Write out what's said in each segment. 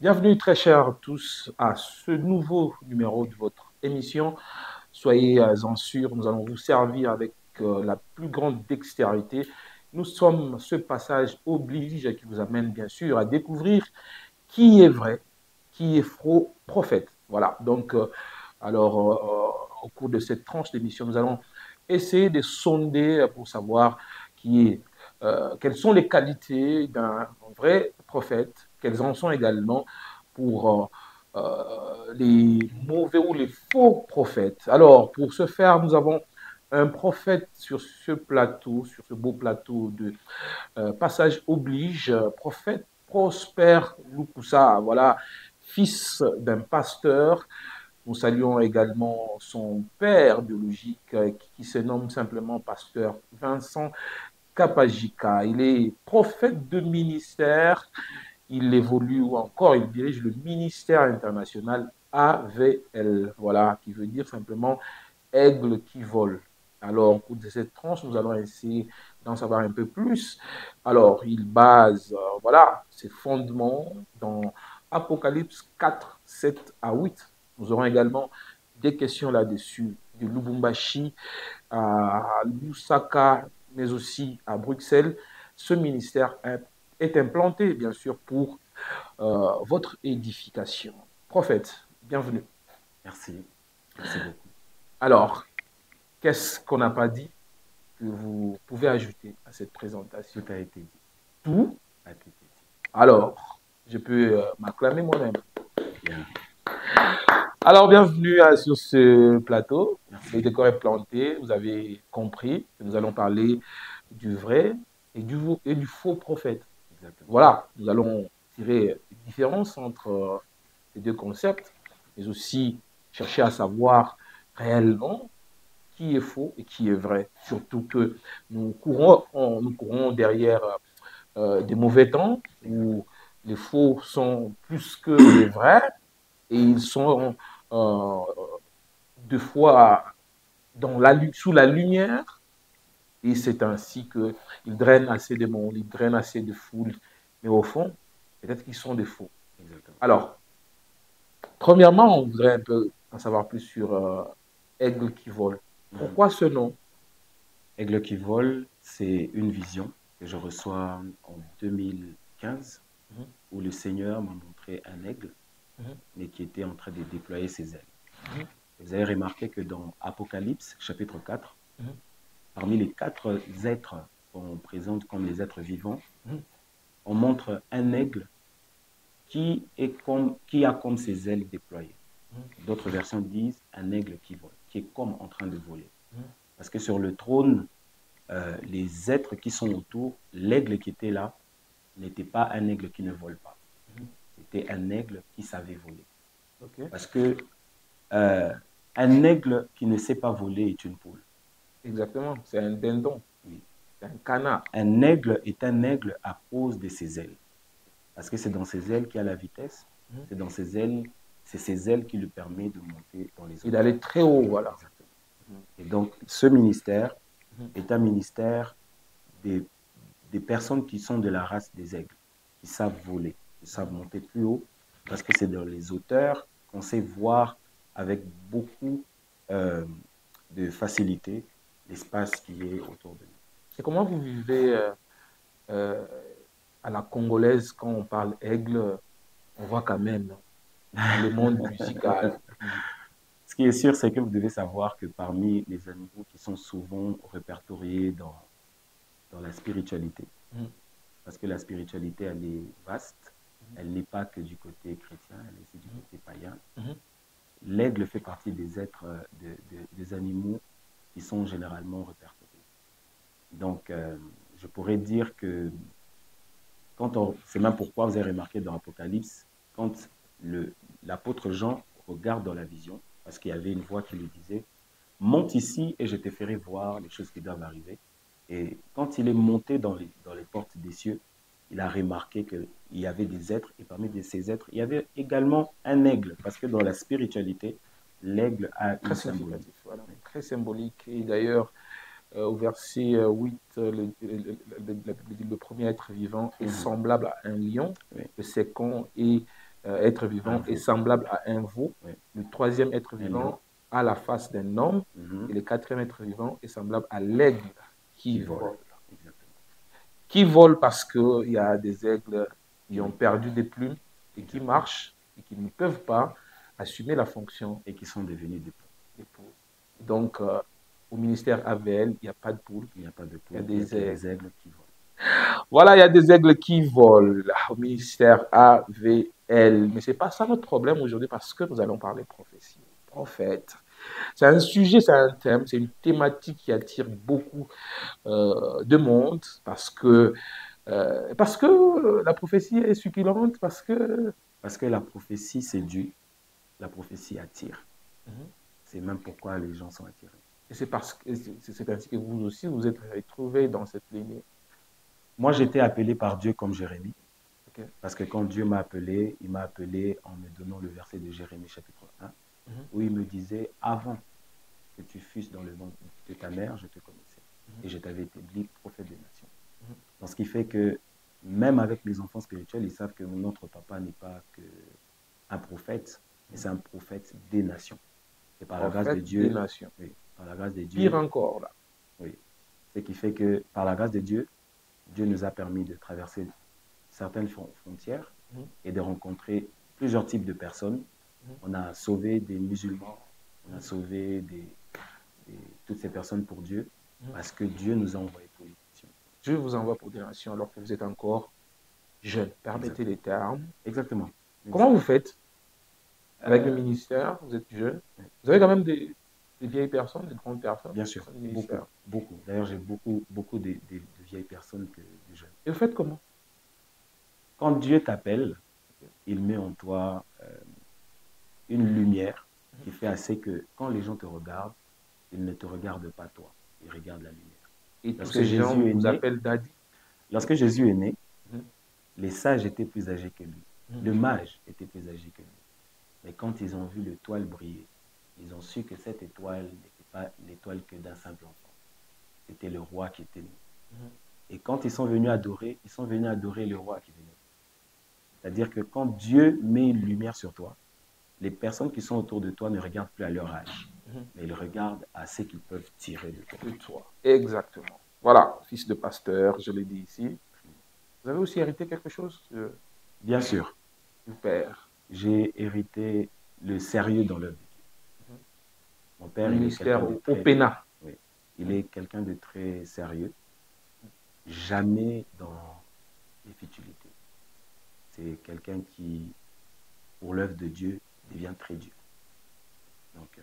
Bienvenue très chers tous à ce nouveau numéro de votre émission. Soyez en sûrs, nous allons vous servir avec la plus grande dextérité. Nous sommes ce passage oblige qui vous amène bien sûr à découvrir qui est vrai, qui est faux prophète. Voilà, donc au cours de cette tranche d'émission, nous allons essayer de sonder pour savoir quelles sont les qualités d'un vrai prophète, quelles en sont également pour les mauvais ou les faux prophètes. Alors, pour ce faire, nous avons un prophète sur ce plateau, sur ce beau plateau de passage oblige, prophète Prosper Lukusa, voilà, fils d'un pasteur. Nous saluons également son père biologique qui se nomme simplement pasteur Vincent Kapajika. Il est prophète de ministère. Il évolue ou encore il dirige le ministère international AVL, voilà, qui veut dire simplement aigle qui vole. Alors, au cours de cette tranche, nous allons essayer d'en savoir un peu plus. Alors, il base, voilà, ses fondements dans Apocalypse 4, 7 à 8. Nous aurons également des questions là-dessus, de Lubumbashi à Lusaka, mais aussi à Bruxelles. Ce ministère est implanté, bien sûr, pour votre édification. Prophète, bienvenue. Merci. Merci beaucoup. Alors, qu'est-ce qu'on n'a pas dit que vous pouvez ajouter à cette présentation? Tout a été dit. Tout. A été dit. Alors, je peux m'acclamer moi-même. Bien. Alors, bienvenue sur ce plateau. Merci. Le décor est planté. Vous avez compris que nous allons parler du vrai et du faux prophète. Exactement. Voilà, nous allons tirer les différences entre ces deux concepts, mais aussi chercher à savoir réellement qui est faux et qui est vrai. Surtout que nous courons derrière des mauvais temps où les faux sont plus que les vrais et ils sont euh, deux fois sous la lumière. Et c'est ainsi qu'ils drainent assez de monde, ils drainent assez de foule. Mais au fond, peut-être qu'ils sont des faux. Exactement. Alors, premièrement, on voudrait un peu en savoir plus sur Aigle qui vole. Pourquoi ce nom? Aigle qui vole, c'est une vision que je reçois en 2015 Mhm, où le Seigneur m'a montré un aigle, mhm, mais qui était en train de déployer ses ailes. mhm, Vous avez remarqué que dans Apocalypse, chapitre 4, mhm, parmi les quatre êtres qu'on présente comme les êtres vivants, mhm, on montre un aigle qui a comme ses ailes déployées. mhm, D'autres versions disent un aigle qui vole, qui est comme en train de voler. mhm. Parce que sur le trône, les êtres qui sont autour, l'aigle qui était là n'était pas un aigle qui ne vole pas. C'était un aigle qui savait voler. Ok. Parce que euh, un aigle qui ne sait pas voler est une poule. Exactement, c'est un dindon, Oui. c'est un canard. Un aigle est un aigle à cause de ses ailes. Parce que c'est dans ses ailes qu'il y a la vitesse. Mhm. C'est dans ses ailes, c'est ses ailes qui lui permettent de monter dans les Et hauteurs. d'aller très haut, voilà. Exactement. Et donc, ce ministère Mhm. est un ministère des, des personnes qui sont de la race des aigles, qui savent voler, qui savent monter plus haut, parce que c'est dans les hauteurs qu'on sait voir avec beaucoup euh, de facilité l'espace qui est autour de nous. Et comment vous vivez euh, à la congolaise quand on parle aigle? On voit quand même dans le monde musical. Ce qui est sûr, c'est que vous devez savoir que parmi les animaux qui sont souvent répertoriés dans la spiritualité, Mhm. parce que la spiritualité, elle est vaste, elle n'est pas que du côté chrétien, elle est aussi du côté païen. Mhm. L'aigle fait partie des êtres, des animaux qui sont généralement répertoriés. Donc, je pourrais dire que c'est même pourquoi vous avez remarqué dans Apocalypse, quand l'apôtre Jean regarde dans la vision, parce qu'il y avait une voix qui lui disait, monte ici et je te ferai voir les choses qui doivent arriver. Et quand il est monté dans les portes des cieux, il a remarqué qu'il y avait des êtres, et parmi ces êtres, il y avait également un aigle, parce que dans la spiritualité, l'aigle a Très une symbolique. significatif, voilà. Très symbolique. Et d'ailleurs, au verset 8, le premier être vivant est Mhm. semblable à un lion. Oui. Le second est être vivant est semblable à un veau. Oui. Le troisième être vivant a la face d'un homme. Et le quatrième être vivant est semblable à l'aigle qui vole. Exactement. Qui vole parce qu'il y a des aigles qui ont perdu des plumes et qui marchent et qui ne peuvent pas assumer la fonction. Et qui sont devenus des poules. Donc, au ministère AVL, il n'y a pas de poules. Il n'y a pas de poules, il y a des aigles qui volent. Voilà, il y a des aigles qui volent au ministère AVL. Mais ce n'est pas ça notre problème aujourd'hui parce que nous allons parler prophétie. Prophète. C'est un sujet, c'est un thème, c'est une thématique qui attire beaucoup de monde parce que la prophétie est succulente, parce que la prophétie séduit, la prophétie attire. C'est même pourquoi les gens sont attirés. Et c'est ainsi que vous aussi vous êtes retrouvés dans cette lignée. Moi, j'étais appelé par Dieu comme Jérémie. Okay. Parce que quand Dieu m'a appelé, il m'a appelé en me donnant le verset de Jérémie chapitre 1, où il me disait, avant que tu fusses dans le ventre de ta mère, je te connaissais. Et je t'avais établi prophète des nations. Donc, ce qui fait que même avec les enfants spirituels, ils savent que notre papa n'est pas qu'un prophète, mais c'est un prophète des nations. Et par la grâce de Dieu, des nations. Oui, par la grâce de Dieu. Pire encore là. Oui. Ce qui fait que par la grâce de Dieu, Dieu nous a permis de traverser certaines frontières et de rencontrer plusieurs types de personnes. On a sauvé des musulmans, on a sauvé toutes ces personnes pour Dieu, parce que Dieu nous a envoyés pour les nations. Dieu vous envoie pour des nations alors que vous êtes encore jeune. Permettez les termes. Exactement. Comment vous faites avec le ministère? Vous êtes jeune. Vous avez quand même des vieilles personnes, des grandes personnes? Bien sûr, beaucoup. D'ailleurs, j'ai beaucoup de vieilles personnes que de jeunes. Et vous faites comment? Quand Dieu t'appelle, il met en toi une lumière qui fait assez que quand les gens te regardent, ils ne te regardent pas toi, ils regardent la lumière. Et parce que Jésus vous appelle Daddy. Lorsque Jésus est né, les sages étaient plus âgés que lui. Le mage était plus âgé que lui. Mais quand ils ont vu l'étoile briller, ils ont su que cette étoile n'était pas l'étoile que d'un simple enfant. C'était le roi qui était né. Et quand ils sont venus adorer le roi qui venait. C'est-à-dire que quand Dieu met une lumière sur toi, les personnes qui sont autour de toi ne regardent plus à leur âge, mais ils regardent à ce qu'ils peuvent tirer de toi. Exactement. Voilà, fils de pasteur, je l'ai dit ici. Vous avez aussi hérité quelque chose? Bien sûr. Du père. J'ai hérité le sérieux dans l'œuvre de Dieu. Mon père, le ministère au Pénat. Oui, il est quelqu'un de très sérieux, jamais dans les futilités. C'est quelqu'un qui, pour l'œuvre de Dieu, devient très dur. Donc,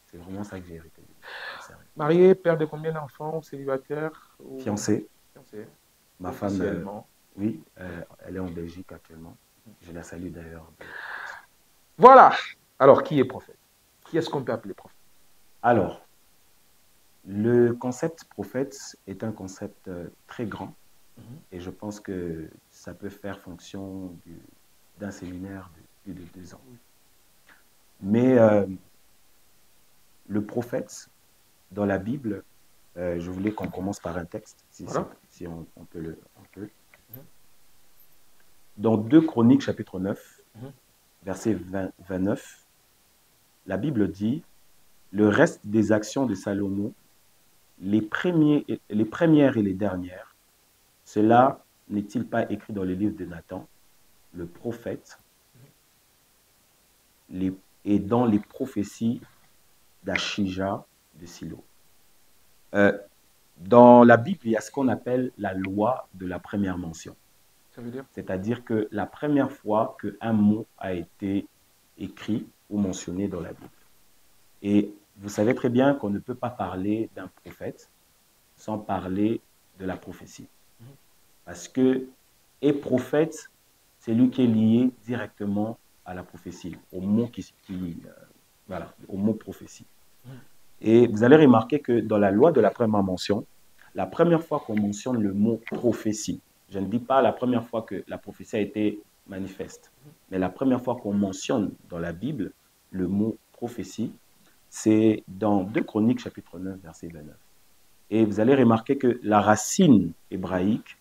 c'est vraiment ça que j'ai hérité. Marié, père de combien d'enfants? Célibataire? Fiancé. Fiancé. Ma femme, oui, elle est en Belgique actuellement. Je la salue d'ailleurs. Voilà. Alors, qui est prophète? Qui est-ce qu'on peut appeler prophète? Alors, le concept prophète est un concept très grand. Et je pense que ça peut faire fonction d'un séminaire de plus de 2 ans. Mais le prophète, dans la Bible, je voulais qu'on commence par un texte, si on peut. Dans 2 Chroniques, chapitre 9, verset 29, la Bible dit « Le reste des actions de Salomon, les premières et les dernières, cela n'est-il pas écrit dans le livre de Nathan, le prophète, et dans les prophéties d'Achija de Silo ?» Dans la Bible, il y a ce qu'on appelle la loi de la première mention. C'est-à-dire que la première fois qu'un mot a été écrit ou mentionné dans la Bible. Et vous savez très bien qu'on ne peut pas parler d'un prophète sans parler de la prophétie. Parce que, et prophète, c'est lui qui est lié directement à la prophétie, au mot au mot prophétie. Et vous allez remarquer que dans la loi de la première mention, la première fois qu'on mentionne le mot prophétie, je ne dis pas la première fois que la prophétie a été manifeste, mais la première fois qu'on mentionne dans la Bible le mot prophétie, c'est dans 2 Chroniques, chapitre 9, verset 29. Et vous allez remarquer que la racine hébraïque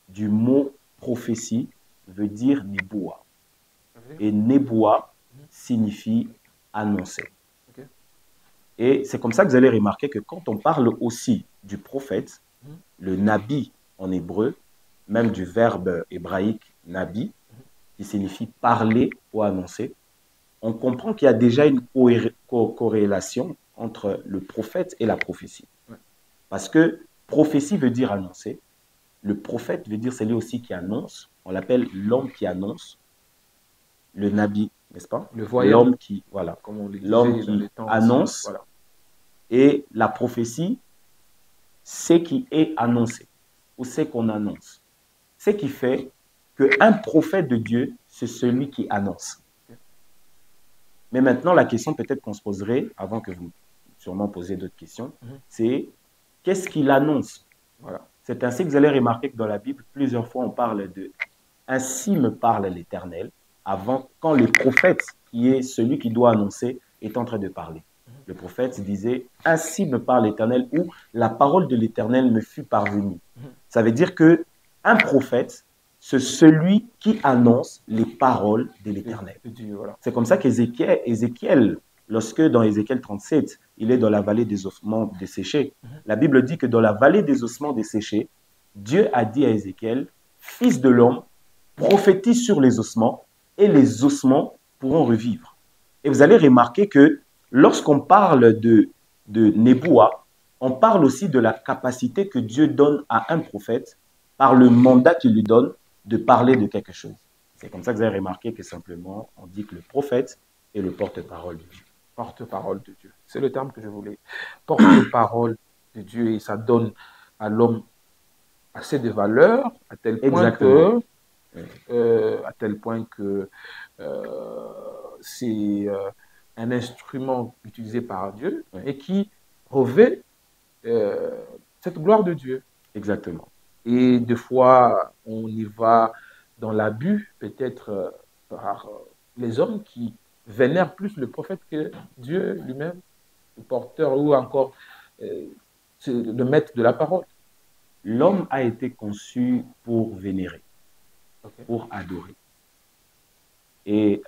du mot prophétie veut dire niboua. et Neboa signifie annoncer. Ok. Et c'est comme ça que vous allez remarquer que quand on parle aussi du prophète, le nabi en hébreu, même du verbe hébraïque nabi, qui signifie parler ou annoncer, on comprend qu'il y a déjà une corrélation entre le prophète et la prophétie. Ouais. Parce que prophétie veut dire annoncer, le prophète veut dire c'est lui aussi qui annonce, on l'appelle l'homme qui annonce, le nabi, n'est-ce pas? Le voyant, L'homme qui, voilà, comme on le l'homme disait dans qui les temps anciens. annonce, Voilà. et la prophétie, c'est qui est annoncé, ou c'est qu'on annonce. Ce qui fait qu'un prophète de Dieu, c'est celui qui annonce. Mais maintenant, la question peut-être qu'on se poserait, avant que vous sûrement posiez d'autres questions, c'est qu'est-ce qu'il annonce? Voilà. C'est ainsi que vous allez remarquer que dans la Bible, plusieurs fois, on parle de « Ainsi me parle l'Éternel » avant, quand le prophète, qui est celui qui doit annoncer, est en train de parler. Le prophète disait « Ainsi me parle l'Éternel » ou « La parole de l'Éternel me fut parvenue ». Ça veut dire qu'un prophète, c'est celui qui annonce les paroles de l'Éternel. Voilà. C'est comme ça qu'Ézéchiel, lorsque dans Ézéchiel 37, il est dans la vallée des ossements desséchés, la Bible dit que dans la vallée des ossements desséchés, Dieu a dit à Ézéchiel, fils de l'homme, prophétise sur les ossements et les ossements pourront revivre. Et vous allez remarquer que lorsqu'on parle de Neboa, on parle aussi de la capacité que Dieu donne à un prophète par le mandat qu'il lui donne de parler de quelque chose. C'est comme ça que vous avez remarqué que simplement, on dit que le prophète est le porte-parole de Dieu. Porte-parole de Dieu. C'est le terme que je voulais. Porte-parole de Dieu, et ça donne à l'homme assez de valeur, à tel point que c'est un instrument utilisé par Dieu et qui revêt cette gloire de Dieu. Exactement. Et des fois, on y va dans l'abus, peut-être par les hommes qui vénèrent plus le prophète que Dieu lui-même, le porteur ou encore le maître de la parole. L'homme a été conçu pour vénérer, pour adorer. Et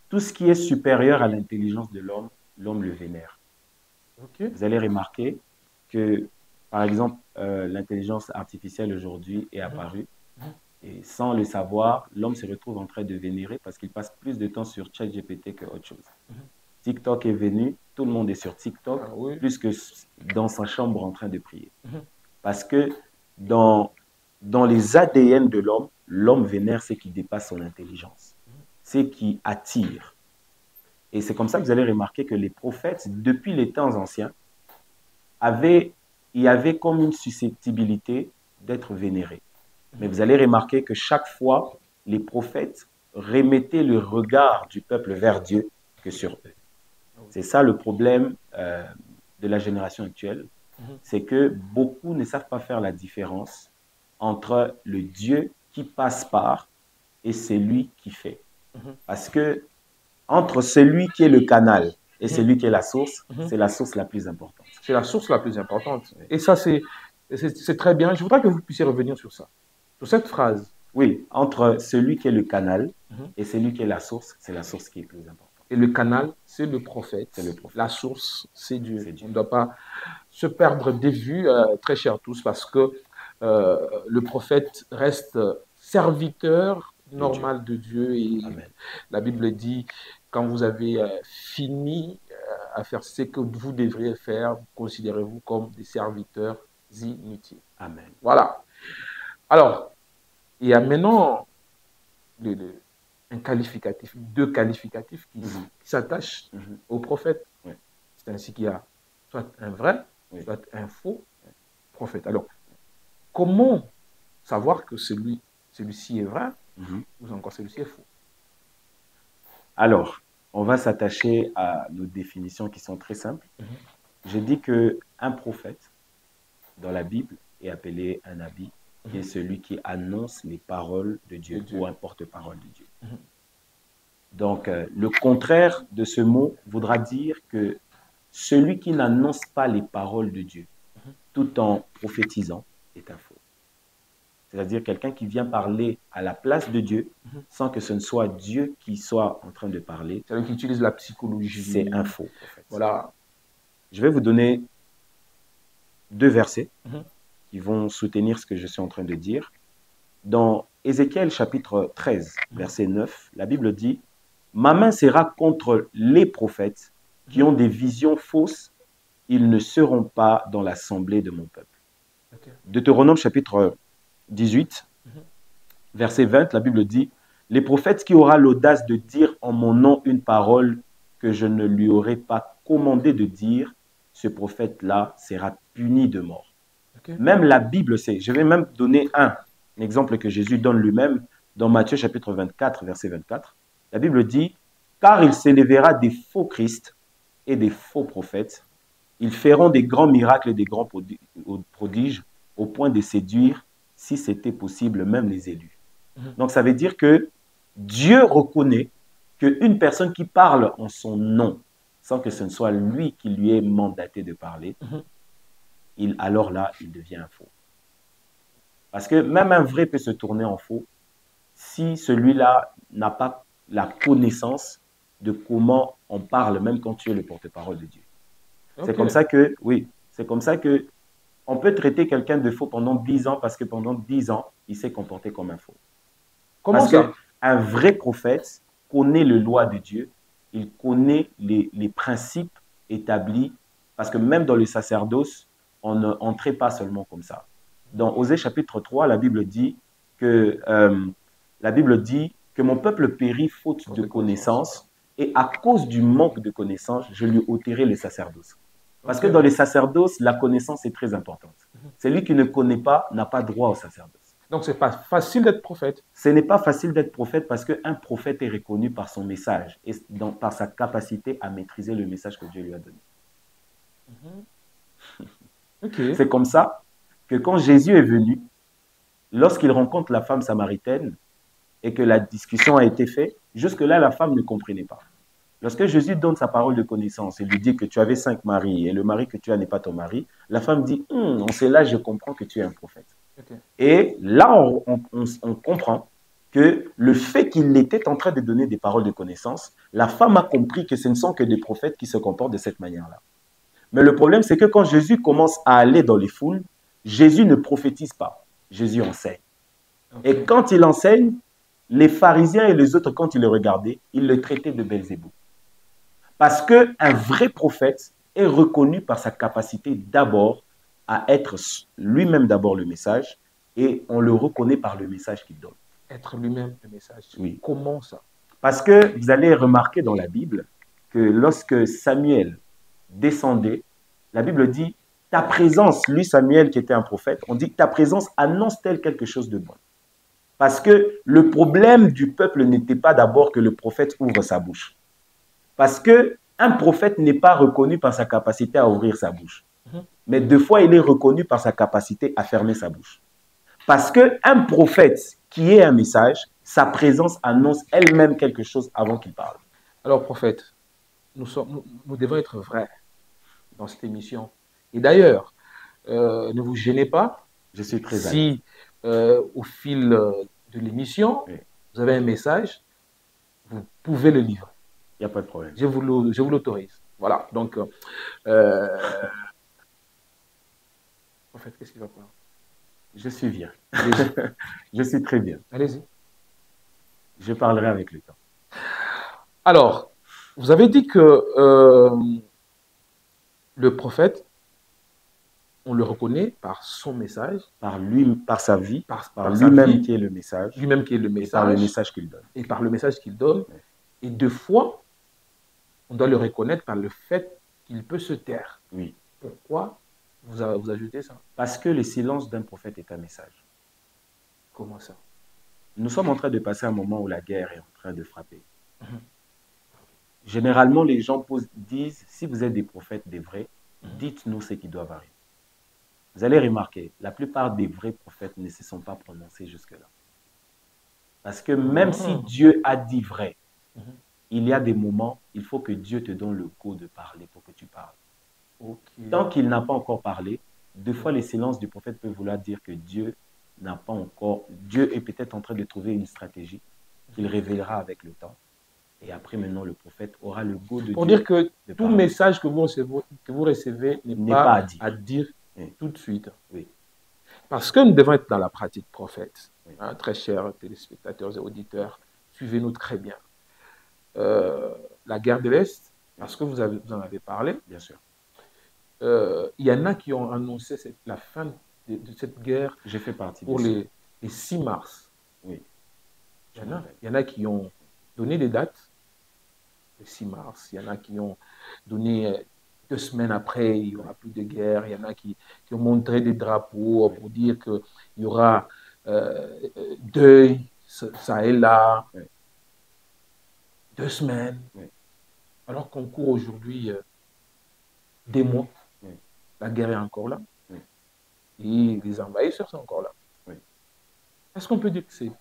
tout ce qui est supérieur à l'intelligence de l'homme, l'homme le vénère. Vous allez remarquer que, par exemple, l'intelligence artificielle aujourd'hui est apparue. Et sans le savoir, l'homme se retrouve en train de vénérer parce qu'il passe plus de temps sur ChatGPT que autre chose. TikTok est venu, tout le monde est sur TikTok, plus que dans sa chambre en train de prier. Parce que dans les ADN de l'homme, l'homme vénère ce qui dépasse son intelligence, ce qui attire. Et c'est comme ça que vous allez remarquer que les prophètes, depuis les temps anciens, il y avait comme une susceptibilité d'être vénérés. Mais vous allez remarquer que chaque fois, les prophètes remettaient le regard du peuple vers Dieu que sur eux. C'est ça le problème de la génération actuelle. C'est que beaucoup ne savent pas faire la différence entre le Dieu qui passe par et celui qui fait. Parce que entre celui qui est le canal et celui qui est la source, c'est la source la plus importante. C'est la source la plus importante. Et ça, c'est très bien. Je voudrais que vous puissiez revenir sur ça, sur cette phrase. Oui, entre celui qui est le canal et celui qui est la source, c'est la source qui est plus importante. Et le canal, c'est le prophète. La source, c'est Dieu. On ne doit pas se perdre des vues, très chers tous, parce que le prophète reste serviteur normal de Dieu. Et Amen. La Bible dit, quand vous avez fini à faire ce que vous devriez faire, considérez-vous comme des serviteurs inutiles. Amen. Voilà. Alors, il y a maintenant un qualificatif, deux qualificatifs qui s'attachent au prophète. C'est ainsi qu'il y a soit un vrai, soit un faux prophète. Alors, comment savoir que celui-ci est vrai ou encore celui-ci est faux? Alors, on va s'attacher à nos définitions qui sont très simples. Je dis qu'un prophète, dans la Bible, est appelé un nabi, qui est celui qui annonce les paroles de Dieu, ou un porte-parole de Dieu. Donc, le contraire de ce mot voudra dire que celui qui n'annonce pas les paroles de Dieu, tout en prophétisant, est un faux. C'est-à-dire quelqu'un qui vient parler à la place de Dieu sans que ce ne soit Dieu qui soit en train de parler. C'est-à-dire qui utilise la psychologie. C'est un faux prophète. Voilà. Je vais vous donner 2 versets qui vont soutenir ce que je suis en train de dire. Dans Ézéchiel chapitre 13, verset 9, la Bible dit « Ma main sera contre les prophètes qui ont des visions fausses, ils ne seront pas dans l'assemblée de mon peuple. » Deutéronome chapitre 18, verset 20, la Bible dit « Les prophètes qui aura l'audace de dire en mon nom une parole que je ne lui aurai pas commandé de dire, ce prophète-là sera puni de mort. » Même la Bible sait. Je vais même donner un exemple que Jésus donne lui-même dans Matthieu chapitre 24, verset 24. La Bible dit « Car il s'élèvera des faux Christ et des faux prophètes. Ils feront des grands miracles et des grands prodiges au point de séduire, si c'était possible, même les élus. » Donc ça veut dire que Dieu reconnaît qu'une personne qui parle en son nom, sans que ce ne soit lui qui lui ait mandaté de parler, alors là, il devient un faux. Parce que même un vrai peut se tourner en faux si celui-là n'a pas la connaissance de comment on parle, même quand tu es le porte-parole de Dieu. C'est comme ça que, oui, c'est comme ça que on peut traiter quelqu'un de faux pendant 10 ans parce que pendant 10 ans, il s'est comporté comme un faux. Comment parce ça? qu'un vrai prophète connaît les lois de Dieu, il connaît les principes établis, parce que même dans le sacerdoce, on n'entrait pas seulement comme ça. Dans Osée chapitre 3, la Bible dit que mon peuple périt faute de connaissance, et à cause du manque de connaissance, je lui ôterai le sacerdoce. Parce que dans les sacerdoces, la connaissance est très importante. Celui qui ne connaît pas n'a pas droit au sacerdoce. Donc, ce n'est pas facile d'être prophète. Ce n'est pas facile d'être prophète parce qu'un prophète est reconnu par son message et par sa capacité à maîtriser le message que Dieu lui a donné. C'est comme ça que quand Jésus est venu, lorsqu'il rencontre la femme samaritaine et que la discussion a été faite, jusque-là, la femme ne comprenait pas. Lorsque Jésus donne sa parole de connaissance et lui dit que tu avais 5 maris et le mari que tu as n'est pas ton mari, la femme dit « En cela, je comprends que tu es un prophète. » Et là, on comprend que le fait qu'il était en train de donner des paroles de connaissance, la femme a compris que ce ne sont que des prophètes qui se comportent de cette manière-là. Mais le problème, c'est que quand Jésus commence à aller dans les foules, Jésus ne prophétise pas, Jésus enseigne. Et quand il enseigne, les pharisiens et les autres, quand ils le regardaient, ils le traitaient de Belzébuth. Parce qu'un vrai prophète est reconnu par sa capacité d'abord à être lui-même d'abord le message, et on le reconnaît par le message qu'il donne. Être lui-même le message. Oui. Comment ça? Parce que vous allez remarquer dans la Bible que lorsque Samuel descendait, la Bible dit « Ta présence », lui Samuel qui était un prophète, on dit « Ta présence annonce-t-elle quelque chose de bon ?» Parce que le problème du peuple n'était pas d'abord que le prophète ouvre sa bouche. Parce qu'un prophète n'est pas reconnu par sa capacité à ouvrir sa bouche. Mais deux fois, il est reconnu par sa capacité à fermer sa bouche. Parce qu'un prophète qui est un message, sa présence annonce elle-même quelque chose avant qu'il parle. Alors, prophète, nous devons être vrais dans cette émission. Et d'ailleurs, ne vous gênez pas. Je suis très si au fil de l'émission, vous avez un message, vous pouvez le livrer. Il n'y a pas de problème. Je vous l'autorise. Voilà. Donc, en fait, qu'est-ce qui va pas? Je suis bien. Je suis très bien. Allez-y. Je parlerai avec le temps. Alors, vous avez dit que le prophète, on le reconnaît par son message. Par lui, par sa vie, par lui-même qui est le message. Lui-même qui est le message. Et par le message qu'il donne. Et par le message qu'il donne. Oui. Et deux fois, on doit le reconnaître par le fait qu'il peut se taire. Oui. Pourquoi vous ajoutez ça? Parce que le silence d'un prophète est un message. Comment ça? Nous sommes en train de passer un moment où la guerre est en train de frapper. Généralement, les gens disent, si vous êtes des prophètes, des vrais, dites-nous ce qui doit arriver. Vous allez remarquer, la plupart des vrais prophètes ne se sont pas prononcés jusque-là. Parce que même si Dieu a dit vrai, il y a des moments, il faut que Dieu te donne le go de parler pour que tu parles. Tant qu'il n'a pas encore parlé, deux fois les silences du prophète peuvent vouloir dire que Dieu n'a pas encore... Dieu est peut-être en train de trouver une stratégie qu'il révélera avec le temps. Et après, maintenant, le prophète aura le goût de Pour Dieu dire que de tout parler. message que vous recevez n'est pas à dire Oui. tout de suite. Oui. Parce que nous devons être dans la pratique prophète. Oui. Hein, très chers téléspectateurs et auditeurs, suivez-nous très bien. La guerre de l'Est, parce que vous en avez parlé, Bien sûr. il y en a qui ont annoncé la fin de cette guerre J'ai fait partie pour de ceux. les 6 mars. Oui. Il y en a qui ont donné des dates, le 6 mars. Il y en a qui ont donné 2 semaines après, il n'y aura plus de guerre. Il y en a qui ont montré des drapeaux pour dire qu'il y aura deuil, ça et là. Oui. 2 semaines. Oui. Alors qu'on court aujourd'hui des mois. Oui. La guerre est encore là. Oui. Et les envahisseurs sont encore là. Oui. Est-ce qu'on peut dire que ces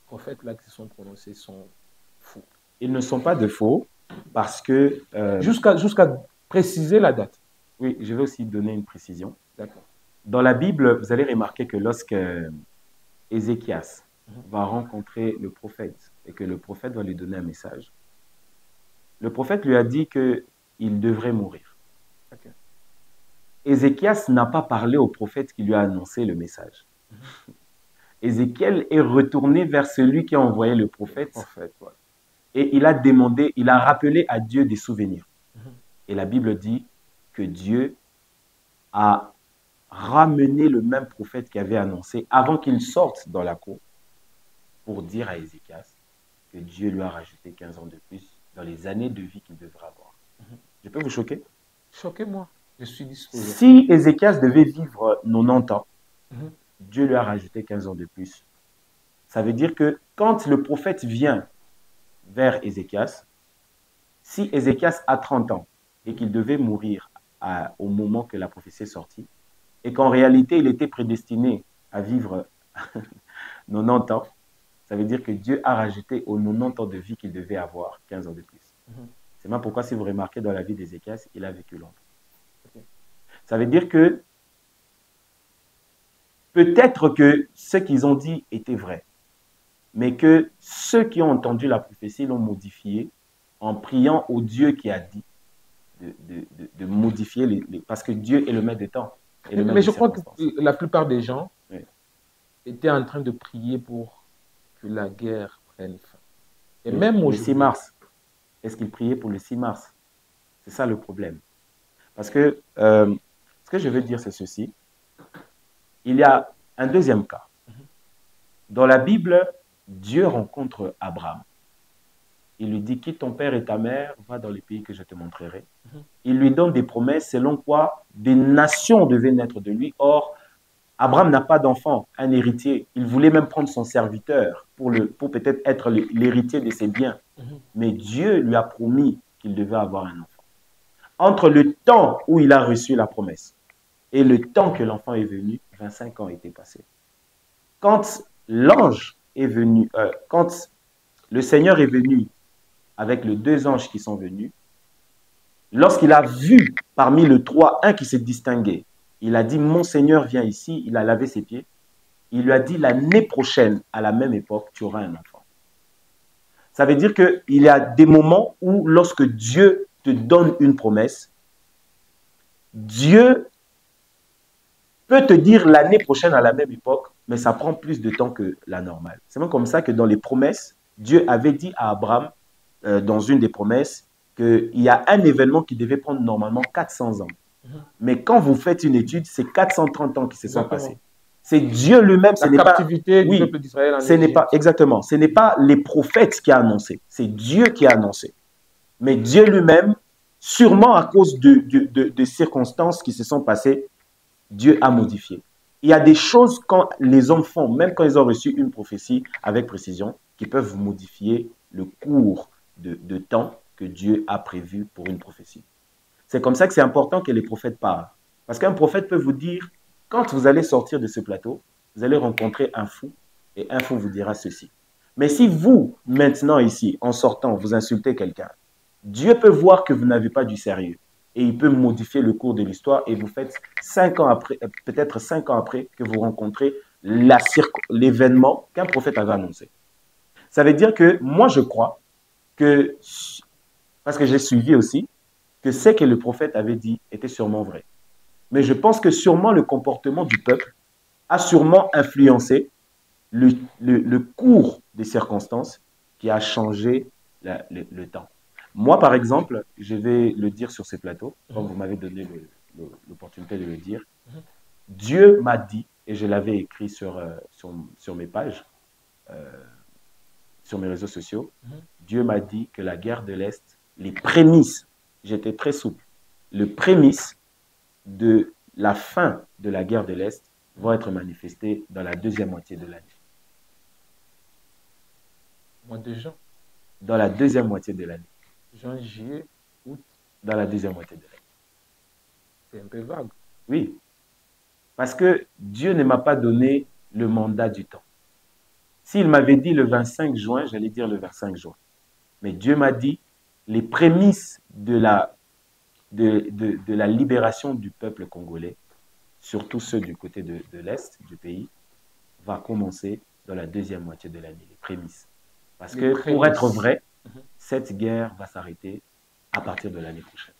prophètes-là qui se sont prononcés sont faux? Ils ne sont pas de faux parce que... Jusqu'à préciser la date. Oui, je vais aussi donner une précision. D'accord. Dans la Bible, vous allez remarquer que lorsque Ézéchias va rencontrer le prophète et que le prophète va lui donner un message, le prophète lui a dit qu'il devrait mourir. Okay. Ézéchias n'a pas parlé au prophète qui lui a annoncé le message. Ézéchiel est retourné vers celui qui a envoyé le prophète, ouais. Et il a demandé, il a rappelé à Dieu des souvenirs. Et la Bible dit que Dieu a ramené le même prophète qui avait annoncé avant qu'il sorte dans la cour pour dire à Ézéchias que Dieu lui a rajouté 15 ans de plus dans les années de vie qu'il devra avoir. Je peux vous choquer? Choquez-moi, je suis disposé. Si Ézéchias devait vivre 90 ans, Dieu lui a rajouté 15 ans de plus. Ça veut dire que quand le prophète vient vers Ézéchias, si Ézéchias a 30 ans et qu'il devait mourir au moment que la prophétie est sortie, et qu'en réalité il était prédestiné à vivre 90 ans, ça veut dire que Dieu a rajouté aux 90 ans de vie qu'il devait avoir 15 ans de plus. C'est même pourquoi si vous remarquez dans la vie d'Ézéchias, il a vécu longtemps. Ça veut dire que peut-être que ce qu'ils ont dit était vrai, mais que ceux qui ont entendu la prophétie l'ont modifié en priant au Dieu qui a dit de modifier parce que Dieu est le maître des temps. Mais je crois que la plupart des gens étaient en train de prier pour que la guerre prenne fin. Et même le 6 mars, est-ce qu'ils priaient pour le 6 mars? C'est ça le problème. Parce que ce que je veux dire, c'est ceci. Il y a un deuxième cas. Dans la Bible, Dieu rencontre Abraham. Il lui dit, quitte ton père et ta mère, va dans les pays que je te montrerai. Il lui donne des promesses selon quoi des nations devaient naître de lui. Or, Abraham n'a pas d'enfant, un héritier. Il voulait même prendre son serviteur pour peut-être être l'héritier de ses biens. Mais Dieu lui a promis qu'il devait avoir un enfant. Entre le temps où il a reçu la promesse et le temps que l'enfant est venu, 25 ans étaient passés. Quand l'ange est venu, quand le Seigneur est venu avec les 2 anges qui sont venus, lorsqu'il a vu parmi les 3 un qui s'est distingué, il a dit, mon Seigneur vient ici, il a lavé ses pieds. Il lui a dit, l'année prochaine, à la même époque, tu auras un enfant. Ça veut dire qu'il y a des moments où, lorsque Dieu te donne une promesse, Dieu peut te dire l'année prochaine à la même époque, mais ça prend plus de temps que la normale. C'est même comme ça que dans les promesses, Dieu avait dit à Abraham, dans une des promesses, qu'il y a un événement qui devait prendre normalement 400 ans. Mais quand vous faites une étude, c'est 430 ans qui se sont passés. C'est Dieu lui-même. La captivité du peuple d'Israël en Égypte. Exactement. Ce n'est pas les prophètes qui ont annoncé. C'est Dieu qui a annoncé. Mais Dieu lui-même, sûrement à cause de circonstances qui se sont passées, Dieu a modifié. Il y a des choses quand les hommes font, même quand ils ont reçu une prophétie avec précision, qui peuvent modifier le cours de temps que Dieu a prévu pour une prophétie. C'est comme ça que c'est important que les prophètes parlent. Parce qu'un prophète peut vous dire, quand vous allez sortir de ce plateau, vous allez rencontrer un fou, et un fou vous dira ceci. Mais si vous, maintenant ici, en sortant, vous insultez quelqu'un, Dieu peut voir que vous n'avez pas du sérieux. Et il peut modifier le cours de l'histoire et vous faites 5 ans après, peut-être 5 ans après, que vous rencontrez l'événement qu'un prophète avait annoncé. Ça veut dire que moi, je crois que, parce que j'ai suivi aussi, que ce que le prophète avait dit était sûrement vrai. Mais je pense que sûrement le comportement du peuple a sûrement influencé le cours des circonstances qui a changé le temps. Moi, par exemple, je vais le dire sur ces plateaux, comme vous m'avez donné l'opportunité de le dire. Dieu m'a dit, et je l'avais écrit sur mes pages, sur mes réseaux sociaux, Dieu m'a dit que la guerre de l'Est, les prémices, j'étais très souple, le prémisse de la fin de la guerre de l'Est vont être manifestées dans la deuxième moitié de l'année. Mois de juin. Dans la deuxième moitié de l'année. Juin, juillet, août. Dans la deuxième moitié de l'année. C'est un peu vague. Oui. Parce que Dieu ne m'a pas donné le mandat du temps. S'il m'avait dit le 25 juin, j'allais dire le 25 juin. Mais Dieu m'a dit les prémices de la libération du peuple congolais, surtout ceux du côté de l'Est du pays, va commencer dans la deuxième moitié de l'année, les prémices. Parce que pour être vrai, cette guerre va s'arrêter à partir de l'année prochaine.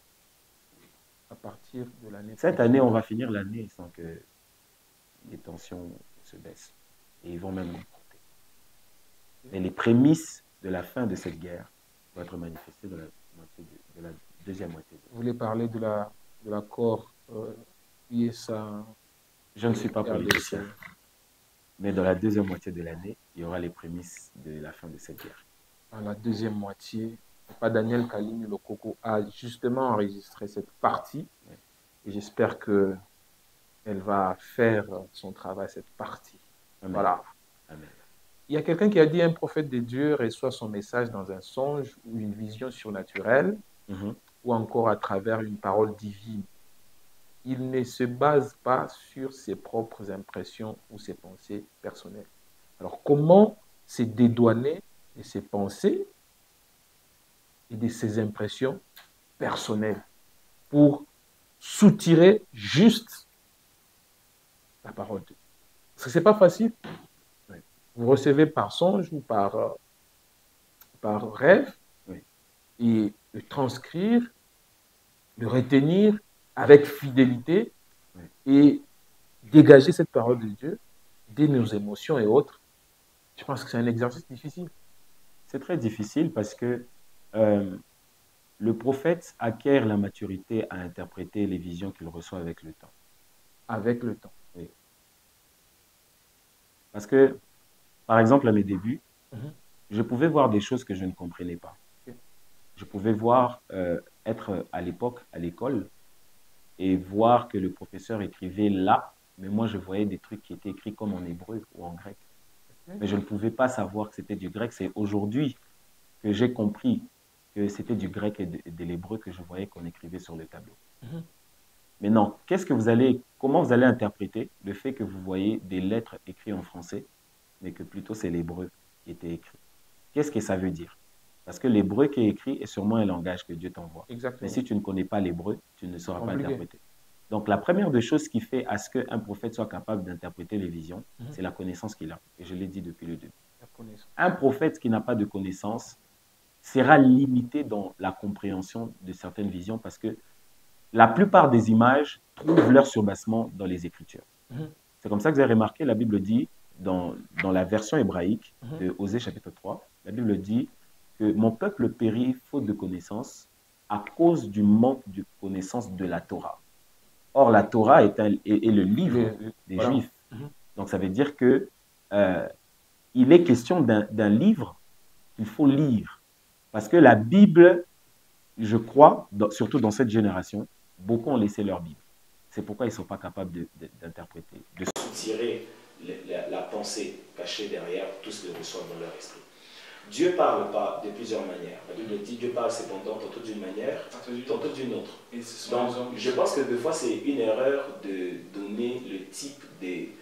À partir de l'année prochaine. Cette année, on va finir l'année sans que les tensions se baissent. Et ils vont même monter. Mais les prémices de la fin de cette guerre vont être manifestées dans la deuxième moitié. Vous voulez parler de l'accord USA? Je ne suis pas politicien. Mais dans la deuxième moitié de l'année, il y aura les prémices de la fin de cette guerre. Dans la deuxième moitié, Papa Daniel Kalim Lokoko a justement enregistré cette partie. Oui. Et j'espère qu'elle va faire son travail, cette partie. Amen. Voilà. Amen. Il y a quelqu'un qui a dit un prophète de Dieu reçoit son message dans un songe ou une vision surnaturelle, ou encore à travers une parole divine. Il ne se base pas sur ses propres impressions ou ses pensées personnelles. Alors, comment se dédouaner de ses pensées et de ses impressions personnelles pour soutirer juste la parole de Dieu? Parce que ce n'est pas facile. Vous recevez par songe ou par rêve, et le transcrire, le retenir avec fidélité et dégager cette parole de Dieu de nos émotions et autres. Je pense que c'est un exercice difficile. C'est très difficile parce que le prophète acquiert la maturité à interpréter les visions qu'il reçoit avec le temps. Avec le temps. Oui. Parce que, par exemple, à mes débuts, je pouvais voir des choses que je ne comprenais pas. Je pouvais voir, être à l'époque à l'école et voir que le professeur écrivait là, mais moi je voyais des trucs qui étaient écrits comme en hébreu ou en grec. Mais je ne pouvais pas savoir que c'était du grec. C'est aujourd'hui que j'ai compris que c'était du grec et de l'hébreu que je voyais qu'on écrivait sur le tableau. Mais non, comment vous allez interpréter le fait que vous voyez des lettres écrites en français, mais que plutôt c'est l'hébreu qui était écrit? Qu'est-ce que ça veut dire? Parce que l'hébreu qui est écrit est sûrement un langage que Dieu t'envoie. Mais si tu ne connais pas l'hébreu, tu ne sauras pas interpréter. Donc la première des choses qui fait à ce qu'un prophète soit capable d'interpréter les visions, c'est la connaissance qu'il a. Et je l'ai dit depuis le début. Un prophète qui n'a pas de connaissance sera limité dans la compréhension de certaines visions parce que la plupart des images trouvent leur surbassement dans les Écritures. C'est comme ça que vous avez remarqué, la Bible dit, dans la version hébraïque de Osée chapitre 3, la Bible dit que mon peuple périt faute de connaissance à cause du manque de connaissance de la Torah. Or, la Torah est le livre des Juifs. Donc, ça veut dire que il est question d'un livre qu'il faut lire. Parce que la Bible, je crois, surtout dans cette génération, beaucoup ont laissé leur Bible. C'est pourquoi ils ne sont pas capables d'interpréter, de soutirer la pensée cachée derrière tout ce qu'ils reçoivent dans leur esprit. Dieu parle pas de plusieurs manières. La Bible dit Dieu parle cependant tantôt d'une manière, tantôt d'une autre. Donc, je pense que des fois, c'est une erreur de donner le type des...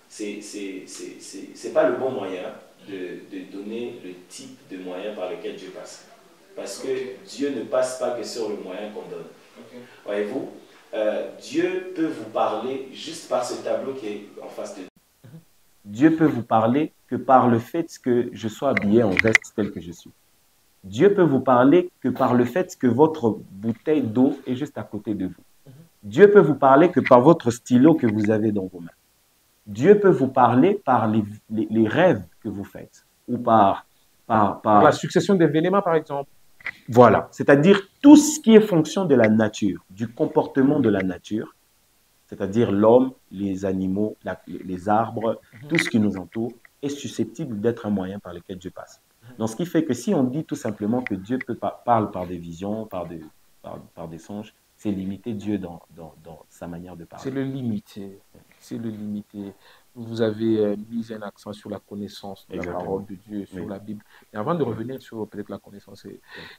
c'est pas le bon moyen de donner le type de moyen par lequel Dieu passe. Parce que Dieu ne passe pas que sur le moyen qu'on donne. Voyez-vous, Dieu peut vous parler juste par ce tableau qui est en face de nous. Dieu peut vous parler que par le fait que je sois habillé en veste tel que je suis. Dieu peut vous parler que par le fait que votre bouteille d'eau est juste à côté de vous. Dieu peut vous parler que par votre stylo que vous avez dans vos mains. Dieu peut vous parler par les rêves que vous faites ou par La succession d'événements, par exemple. Voilà, c'est-à-dire tout ce qui est fonction de la nature, du comportement de la nature, c'est-à-dire l'homme, les animaux, les arbres, tout ce qui nous entoure, est susceptible d'être un moyen par lequel Dieu passe. Donc, ce qui fait que si on dit tout simplement que Dieu parle par des visions, par des songes, c'est limiter Dieu dans sa manière de parler. C'est le limiter. C'est le limiter. Vous avez mis un accent sur la connaissance de la parole de Dieu, sur la Bible. Et avant de revenir sur peut-être la connaissance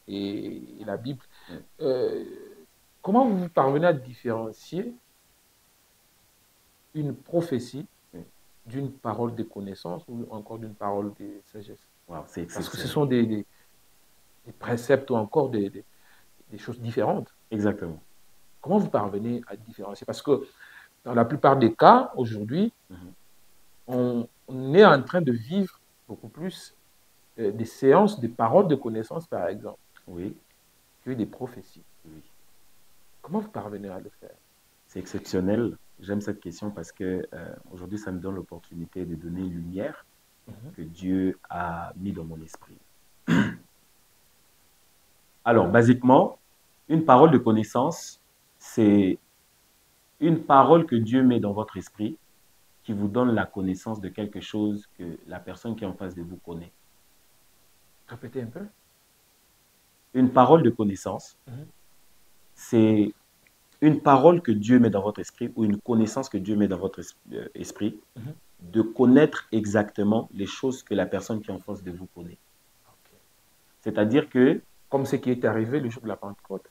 et la Bible, comment vous parvenez à différencier une prophétie d'une parole de connaissance ou encore d'une parole de sagesse? Parce que ce sont des préceptes ou encore des choses différentes. Exactement. Comment vous parvenez à différencier? Parce que dans la plupart des cas, aujourd'hui, on est en train de vivre beaucoup plus des séances de paroles de connaissance, par exemple, que des prophéties. Comment vous parvenez à le faire? C'est exceptionnel. J'aime cette question parce que aujourd'hui, ça me donne l'opportunité de donner une lumière que Dieu a mis dans mon esprit. Alors, basiquement, une parole de connaissance, c'est une parole que Dieu met dans votre esprit qui vous donne la connaissance de quelque chose que la personne qui est en face de vous connaît. Répétez un peu. Une parole de connaissance, c'est une parole que Dieu met dans votre esprit ou une connaissance que Dieu met dans votre esprit de connaître exactement les choses que la personne qui est en face de vous connaît. C'est-à-dire que... Comme ce qui est arrivé le jour de la Pentecôte.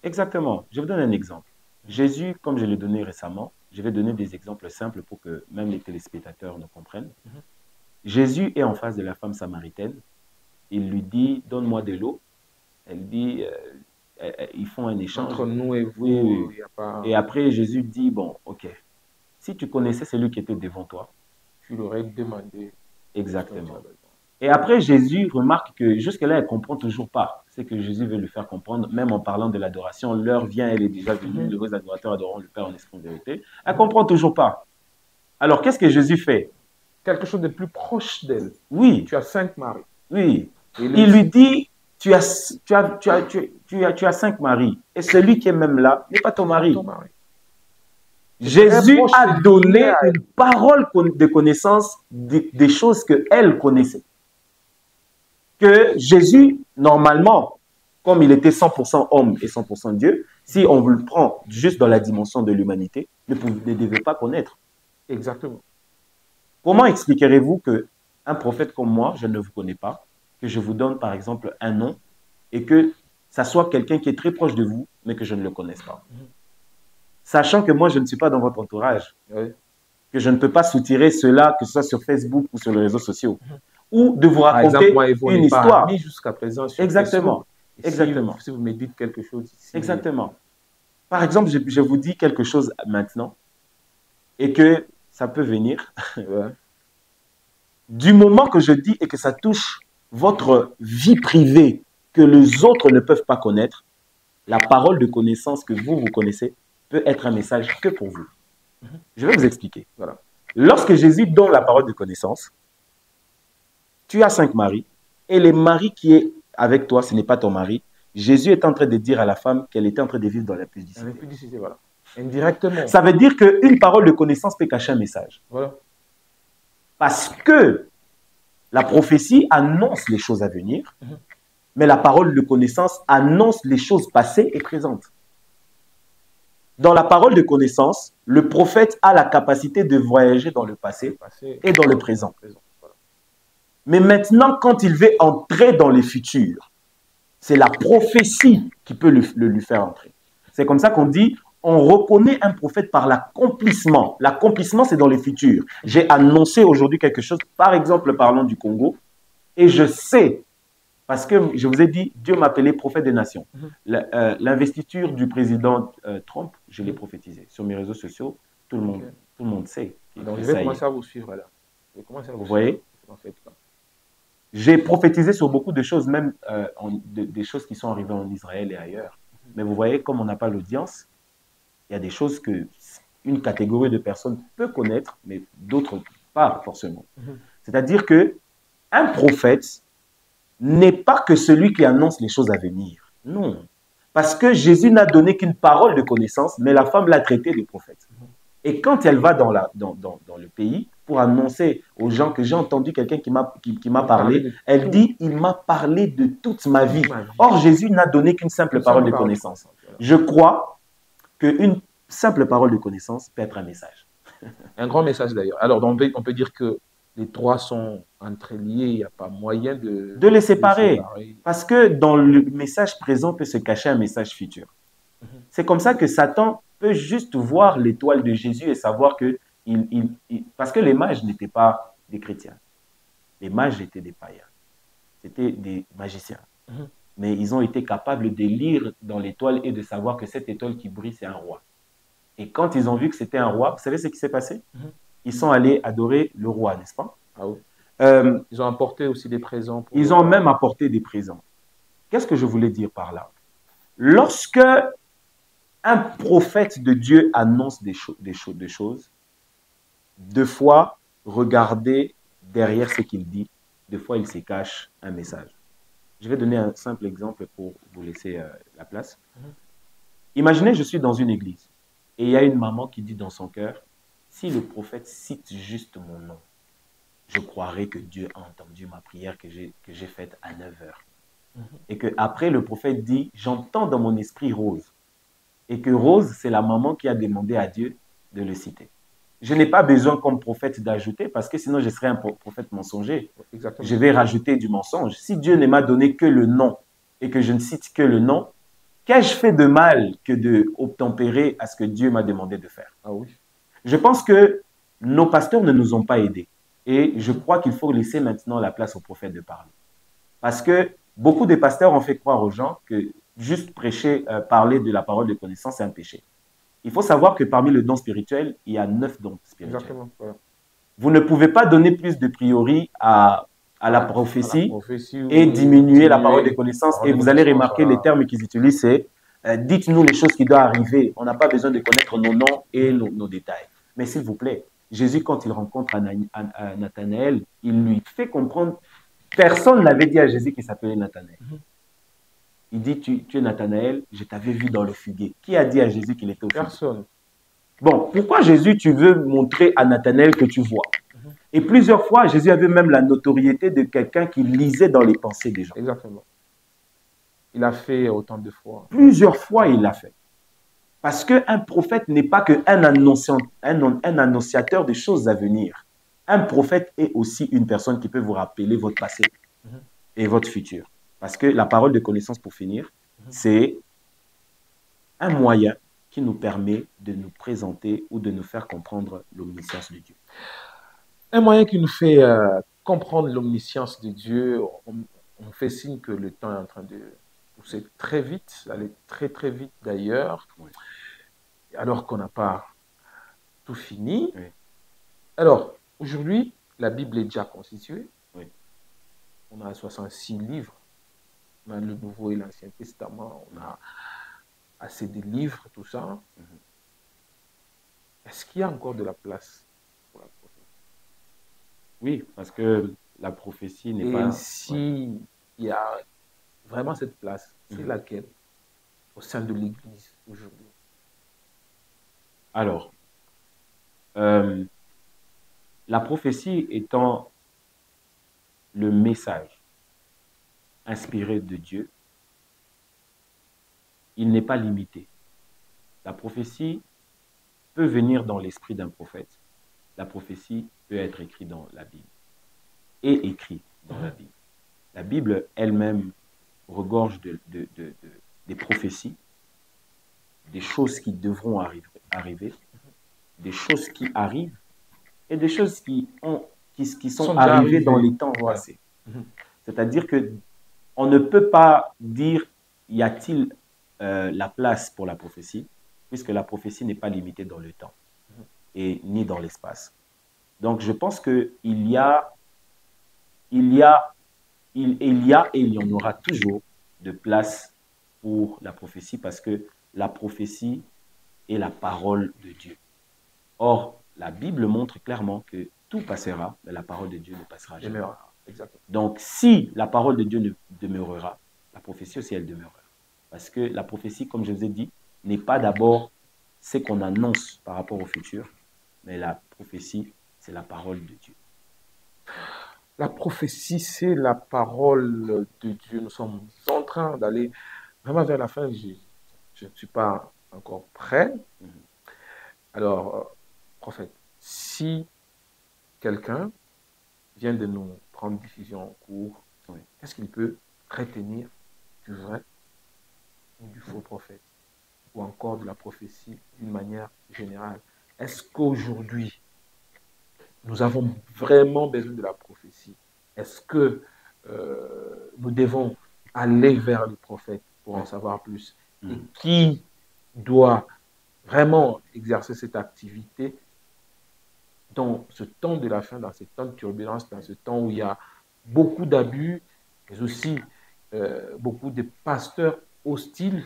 Exactement. Je vous donne un exemple. Jésus, comme je l'ai donné récemment, je vais donner des exemples simples pour que même les téléspectateurs nous comprennent. Jésus est en face de la femme samaritaine. Il lui dit, donne-moi de l'eau. Elle dit, ils font un échange. Entre nous et vous, il y a pas... Et après, Jésus dit, bon, ok, si tu connaissais celui qui était devant toi, tu l'aurais demandé. Exactement. Et après, Jésus remarque que jusque-là, elle ne comprend toujours pas. C'est que Jésus veut lui faire comprendre, même en parlant de l'adoration, l'heure vient, elle est déjà venue, les vrais adorateurs adoreront le Père en esprit de vérité. Elle ne comprend toujours pas. Alors, qu'est-ce que Jésus fait? Quelque chose de plus proche d'elle. Oui. Tu as 5 maris. Oui. Il lui dit, tu as 5 maris. Et celui qui est même là n'est pas ton mari. Jésus a donné une parole de connaissance des choses qu'elle connaissait. Que Jésus, normalement, comme il était 100% homme et 100% Dieu, si on le prend juste dans la dimension de l'humanité, ne devait pas connaître. Exactement. Comment expliquerez-vous qu'un prophète comme moi, je ne vous connais pas, que je vous donne par exemple un nom et que ça soit quelqu'un qui est très proche de vous, mais que je ne le connaisse pas? Sachant que moi, je ne suis pas dans votre entourage, que je ne peux pas soutirer cela, que ce soit sur Facebook ou sur les réseaux sociaux, ou de vous raconter une histoire. Jusqu'à présent sur Exactement. Facebook. Exactement. Si vous me dites quelque chose ici. Exactement. Par exemple, je vous dis quelque chose maintenant et que ça peut venir. Du moment que je dis et que ça touche votre vie privée que les autres ne peuvent pas connaître, la parole de connaissance que vous connaissez peut être un message que pour vous. Je vais vous expliquer. Voilà. Lorsque Jésus donne la parole de connaissance, tu as 5 maris et le mari qui est avec toi, ce n'est pas ton mari. Jésus est en train de dire à la femme qu'elle était en train de vivre dans l'impudicité. L'impudicité, voilà. Indirectement. Ça veut dire qu'une parole de connaissance peut cacher un message. Voilà. Parce que la prophétie annonce les choses à venir, mais la parole de connaissance annonce les choses passées et présentes. Dans la parole de connaissance, le prophète a la capacité de voyager dans le passé et dans le présent. Mais maintenant, quand il veut entrer dans le futur, c'est la prophétie qui peut lui faire entrer. C'est comme ça qu'on dit, on reconnaît un prophète par l'accomplissement. L'accomplissement, c'est dans le futur. J'ai annoncé aujourd'hui quelque chose, par exemple, parlant du Congo, et je sais, parce que je vous ai dit, Dieu m'a appelé prophète des nations. L'investiture du président Trump, je l'ai prophétisé. Sur mes réseaux sociaux, tout le monde sait. Donc, je vais commencer à vous suivre là. Et comment ça Vous voyez? en fait là? J'ai prophétisé sur beaucoup de choses, même des choses qui sont arrivées en Israël et ailleurs. Mais vous voyez, comme on n'a pas l'audience, il y a des choses que une catégorie de personnes peut connaître, mais d'autres pas forcément. C'est-à-dire que un prophète n'est pas que celui qui annonce les choses à venir. Non. Parce que Jésus n'a donné qu'une parole de connaissance, mais la femme l'a traité de prophète. Et quand elle va dans le pays pour annoncer aux gens que j'ai entendu quelqu'un qui m'a parlé, elle dit, il m'a parlé de toute ma vie. Or, Jésus n'a donné qu'une simple parole de connaissance. Je crois qu'une simple parole de connaissance peut être un message. Un grand message d'ailleurs. Alors, on peut dire que les trois sont entreliés, il n'y a pas moyen de les séparer. Parce que dans le message présent peut se cacher un message futur. C'est comme ça que Satan peut juste voir l'étoile de Jésus et savoir que parce que les mages n'étaient pas des chrétiens. Les mages étaient des païens. C'était des magiciens. Mais ils ont été capables de lire dans l'étoile et de savoir que cette étoile qui brille, c'est un roi. Et quand ils ont vu que c'était un roi, vous savez ce qui s'est passé? Ils sont allés adorer le roi, n'est-ce pas? Ah oui. Ils ont apporté aussi des présents. Ils ont même apporté des présents. Qu'est-ce que je voulais dire par là? Lorsque un prophète de Dieu annonce des choses, deux fois, regardez derrière ce qu'il dit, deux fois, il se cache un message. Je vais donner un simple exemple pour vous laisser la place. Imaginez, je suis dans une église et il y a une maman qui dit dans son cœur, si le prophète cite juste mon nom, je croirai que Dieu a entendu ma prière que j'ai faite à 9 heures. Et qu'après, le prophète dit, j'entends dans mon esprit Rose. Et que Rose, c'est la maman qui a demandé à Dieu de le citer. Je n'ai pas besoin comme prophète d'ajouter, parce que sinon je serais un prophète mensonger. Exactement. Je vais rajouter du mensonge. Si Dieu ne m'a donné que le nom, et que je ne cite que le nom, qu'ai-je fait de mal que de obtempérer à ce que Dieu m'a demandé de faire? Ah oui. Je pense que nos pasteurs ne nous ont pas aidés. Et je crois qu'il faut laisser maintenant la place aux prophètes de parler. Parce que beaucoup de pasteurs ont fait croire aux gens que juste prêcher, parler de la parole de connaissance, c'est un péché. Il faut savoir que parmi les dons spirituels, il y a 9 dons spirituels. Exactement. Voilà. Vous ne pouvez pas donner plus de priori à la prophétie et diminuer la parole de connaissance. Et vous allez remarquer les termes qu'ils utilisent, c'est dites-nous les choses qui doivent arriver. On n'a pas besoin de connaître nos noms et nos détails. Mais s'il vous plaît, Jésus, quand il rencontre Nathanaël, il lui fait comprendre. Personne n'avait dit à Jésus qu'il s'appelait Nathanaël. Il dit, tu es Nathanaël, je t'avais vu dans le figuier. Qui a dit à Jésus qu'il était au figuier? Personne. Bon, pourquoi Jésus, tu veux montrer à Nathanaël que tu vois? Et plusieurs fois, Jésus avait même la notoriété de quelqu'un qui lisait dans les pensées des gens. Exactement. Il a fait autant de fois. Plusieurs fois, il l'a fait. Parce qu'un prophète n'est pas qu'un annonciateur des choses à venir. Un prophète est aussi une personne qui peut vous rappeler votre passé et votre futur. Parce que la parole de connaissance, pour finir, c'est un moyen qui nous permet de nous présenter ou de nous faire comprendre l'omniscience de Dieu. Un moyen qui nous fait comprendre l'omniscience de Dieu, on fait signe que le temps est en train de pousser très vite, aller très très vite d'ailleurs, oui. Alors qu'on n'a pas tout fini. Oui. Alors, aujourd'hui, la Bible est déjà constituée. Oui. On a 66 livres. On a le Nouveau et l'Ancien Testament. On a assez de livres, tout ça. Est-ce qu'il y a encore de la place pour la prophétie? Oui, parce que la prophétie n'est pas... Et si il y a vraiment cette place, c'est laquelle au sein de l'Église aujourd'hui? Alors, la prophétie étant le message inspiré de Dieu, il n'est pas limité. La prophétie peut venir dans l'esprit d'un prophète. La prophétie peut être écrite dans la Bible et écrite dans la Bible. La Bible elle-même regorge des prophéties, des choses qui devront arriver, des choses qui arrivent et des choses qui sont arrivées dans les temps passés. C'est-à-dire qu'on ne peut pas dire y a-t-il la place pour la prophétie, puisque la prophétie n'est pas limitée dans le temps et ni dans l'espace. Donc, je pense qu'il y a, il y a, il y a et il y en aura toujours de place pour la prophétie parce que la prophétie est la parole de Dieu. Or, la Bible montre clairement que tout passera, mais la parole de Dieu ne passera jamais. Exactement. Donc, si la parole de Dieu ne demeurera, la prophétie aussi, elle demeurera. Parce que la prophétie, comme je vous ai dit, n'est pas d'abord ce qu'on annonce par rapport au futur, mais la prophétie, c'est la parole de Dieu. La prophétie, c'est la parole de Dieu. Nous sommes en train d'aller vraiment vers la fin. Je ne suis pas encore prêt. Alors, prophète, si quelqu'un vient de nous prendre décision en cours, Oui. qu'est-ce qu'il peut retenir du vrai ou du faux prophète, ou encore de la prophétie d'une manière générale? Est-ce qu'aujourd'hui, nous avons vraiment besoin de la prophétie? Est-ce que nous devons aller vers le prophète pour en savoir plus? Et qui doit vraiment exercer cette activité dans ce temps de la fin, dans ce temps de turbulence, dans ce temps où il y a beaucoup d'abus, mais aussi beaucoup de pasteurs hostiles?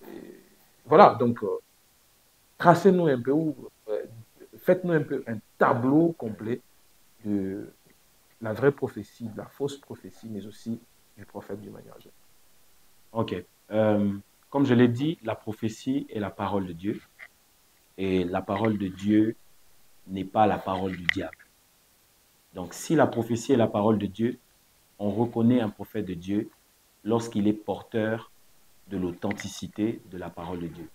Et voilà, donc tracez-nous un peu, faites-nous un peu un tableau complet de la vraie prophétie, de la fausse prophétie, mais aussi du prophète d'une manière générale. Ok. Comme je l'ai dit, la prophétie est la parole de Dieu. Et la parole de Dieu n'est pas la parole du diable. Donc, si la prophétie est la parole de Dieu, on reconnaît un prophète de Dieu lorsqu'il est porteur de l'authenticité de la parole de Dieu.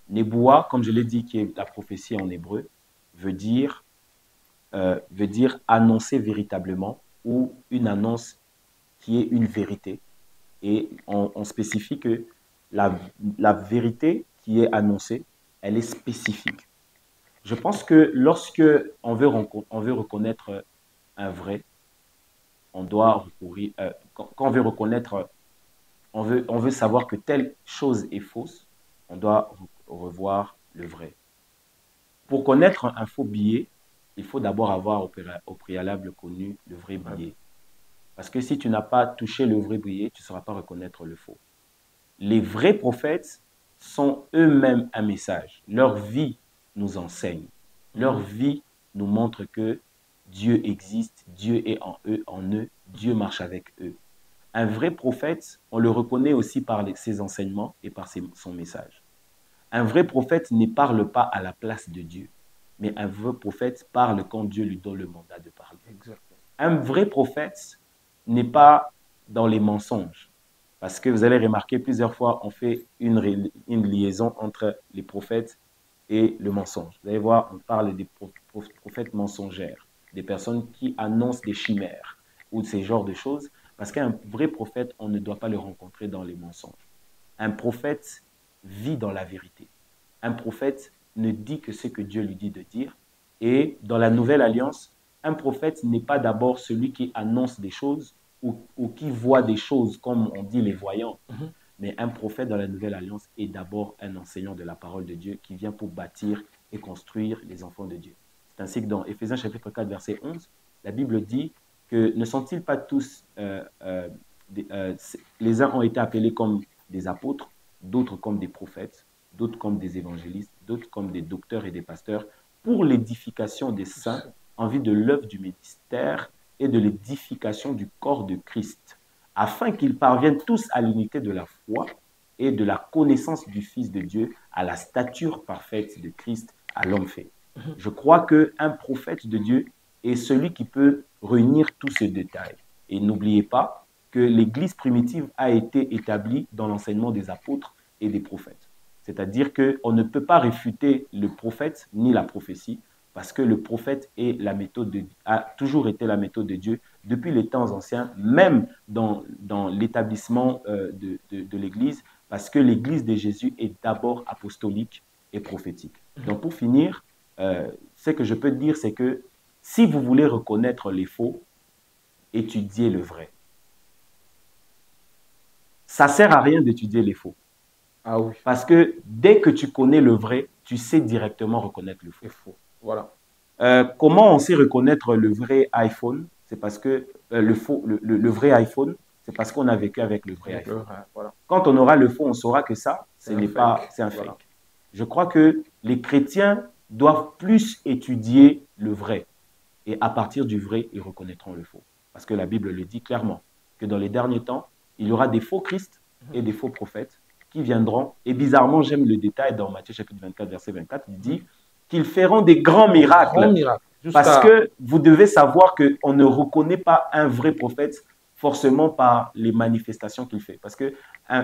Néboua, comme je l'ai dit, qui est la prophétie en hébreu, veut dire annoncer véritablement ou une annonce qui est une vérité. Et on spécifie que la vérité qui est annoncée, elle est spécifique. Je pense que lorsque on veut reconnaître un vrai, on doit recourir, quand on veut reconnaître, on veut savoir que telle chose est fausse, on doit revoir le vrai. Pour connaître un faux billet, il faut d'abord avoir au préalable connu le vrai billet. Parce que si tu n'as pas touché le vrai billet, tu ne sauras pas reconnaître le faux. Les vrais prophètes sont eux-mêmes un message. Leur vie nous enseigne. Leur vie nous montre que Dieu existe, Dieu est en eux, Dieu marche avec eux. Un vrai prophète, on le reconnaît aussi par ses enseignements et par son message. Un vrai prophète ne parle pas à la place de Dieu, mais un vrai prophète parle quand Dieu lui donne le mandat de parler. Exactement. Un vrai prophète n'est pas dans les mensonges. Parce que vous allez remarquer, plusieurs fois, on fait une liaison entre les prophètes et le mensonge. Vous allez voir, on parle des prophètes mensongères, des personnes qui annoncent des chimères ou de ces genres de choses. Parce qu'un vrai prophète, on ne doit pas le rencontrer dans les mensonges. Un prophète vit dans la vérité. Un prophète ne dit que ce que Dieu lui dit de dire. Et dans la Nouvelle Alliance, un prophète n'est pas d'abord celui qui annonce des choses ou qui voit des choses, comme on dit les voyants. Mais un prophète dans la Nouvelle Alliance est d'abord un enseignant de la parole de Dieu qui vient pour bâtir et construire les enfants de Dieu. C'est ainsi que dans Éphésiens chapitre 4, verset 11, la Bible dit que ne sont-ils pas tous, les uns ont été appelés comme des apôtres, d'autres comme des prophètes, d'autres comme des évangélistes, d'autres comme des docteurs et des pasteurs, pour l'édification des saints en vue de l'œuvre du ministère et de l'édification du corps de Christ, afin qu'ils parviennent tous à l'unité de la foi et de la connaissance du Fils de Dieu, à la stature parfaite de Christ, à l'homme fait. Je crois qu'un prophète de Dieu est celui qui peut réunir tous ces détails. Et n'oubliez pas que l'Église primitive a été établie dans l'enseignement des apôtres et des prophètes. C'est-à-dire qu'on ne peut pas réfuter le prophète ni la prophétie, parce que le prophète a toujours été la méthode de Dieu depuis les temps anciens, même dans l'établissement de l'Église, parce que l'Église de Jésus est d'abord apostolique et prophétique. Donc pour finir, ce que je peux dire, c'est que si vous voulez reconnaître les faux, étudiez le vrai. Ça ne sert à rien d'étudier les faux. Ah oui. Parce que dès que tu connais le vrai, tu sais directement reconnaître le faux. C'est faux. Voilà. Comment on sait reconnaître le vrai iPhone? C'est parce que le vrai iPhone, c'est parce qu'on a vécu avec le vrai iPhone. Voilà. Quand on aura le faux, on saura que ça, C'est un fake. c'est un Voilà. fake. Je crois que les chrétiens doivent plus étudier le vrai. Et à partir du vrai, ils reconnaîtront le faux. Parce que la Bible le dit clairement, que dans les derniers temps, il y aura des faux Christ et des faux prophètes qui viendront. Et bizarrement, j'aime le détail dans Matthieu chapitre 24, verset 24, il dit qu'ils feront des grands miracles. Grand miracle. Parce que vous devez savoir qu'on ne reconnaît pas un vrai prophète forcément par les manifestations qu'il fait. Parce que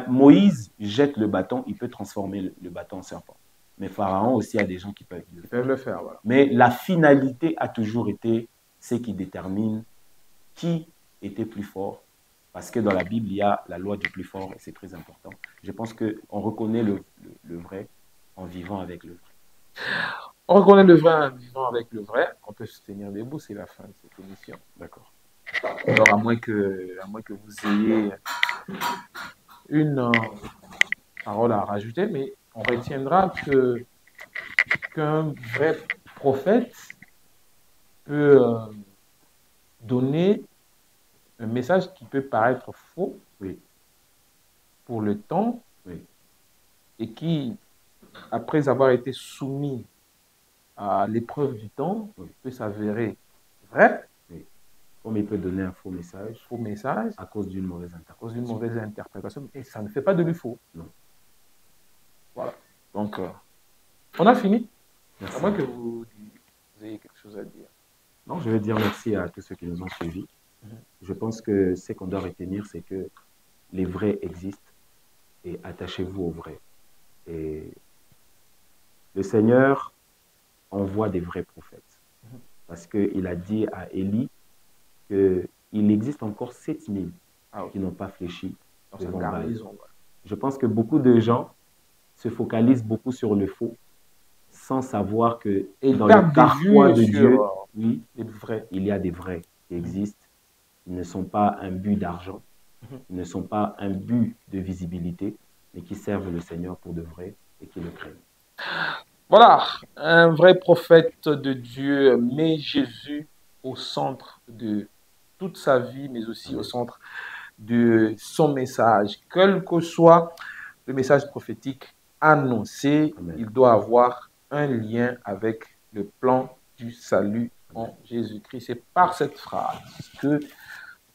Moïse jette le bâton, il peut transformer le bâton en serpent. Mais Pharaon aussi a des gens qui peuvent le faire. Voilà. Mais la finalité a toujours été ce qui détermine qui était plus fort. Parce que dans la Bible, il y a la loi du plus fort et c'est très important. Je pense qu'on reconnaît le vrai en vivant avec le vrai. On reconnaît le vrai en vivant avec le vrai. On peut se tenir debout, c'est la fin de cette émission. D'accord. Alors, à moins que vous ayez une parole à rajouter, mais on retiendra qu'un vrai prophète peut donner un message qui peut paraître faux pour le temps et qui, après avoir été soumis à l'épreuve du temps, peut s'avérer vrai. Comme il peut donner un faux message à cause d'une mauvaise interprétation. Et ça ne fait pas de lui faux. Non. Voilà. Donc, on a fini. Merci. À moins que vous ayez quelque chose à dire. Non, je veux dire merci à tous ceux qui nous ont suivis. Je pense que ce qu'on doit retenir, c'est que les vrais existent et attachez-vous aux vrais. Et le Seigneur envoie des vrais prophètes. Parce qu'il a dit à Élie qu'il existe encore 7000 qui n'ont pas fléchi devant Baal. Je pense que beaucoup de gens se focalisent beaucoup sur le faux sans savoir que dans le carquois de Dieu, oui, il y a des vrais qui existent. Ils ne sont pas un but d'argent, ils ne sont pas un but de visibilité, mais qui servent le Seigneur pour de vrai et qui le craignent. Voilà, un vrai prophète de Dieu met Jésus au centre de toute sa vie, mais aussi au centre de son message. Quel que soit le message prophétique annoncé, il doit avoir un lien avec le plan du salut en Jésus-Christ. C'est par cette phrase que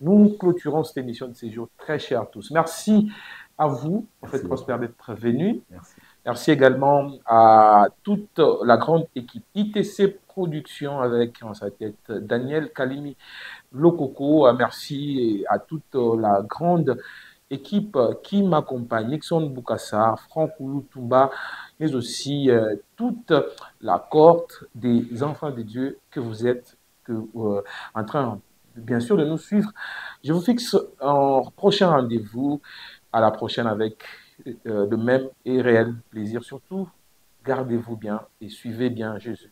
nous clôturons cette émission de séjour très chère à tous. Merci à vous, prophète Prosper, d'être venu. Merci. Merci également à toute la grande équipe ITC Productions avec en sa tête Daniel Kalimi Lokoko. Merci à toute la grande équipe qui m'accompagne, Nixon Boukassa, Franck Loutumba, mais aussi toute la cohorte des enfants de Dieu que vous êtes en train, bien sûr, de nous suivre. Je vous fixe un prochain rendez-vous. À la prochaine avec le même et réel plaisir. Surtout, gardez-vous bien et suivez bien Jésus.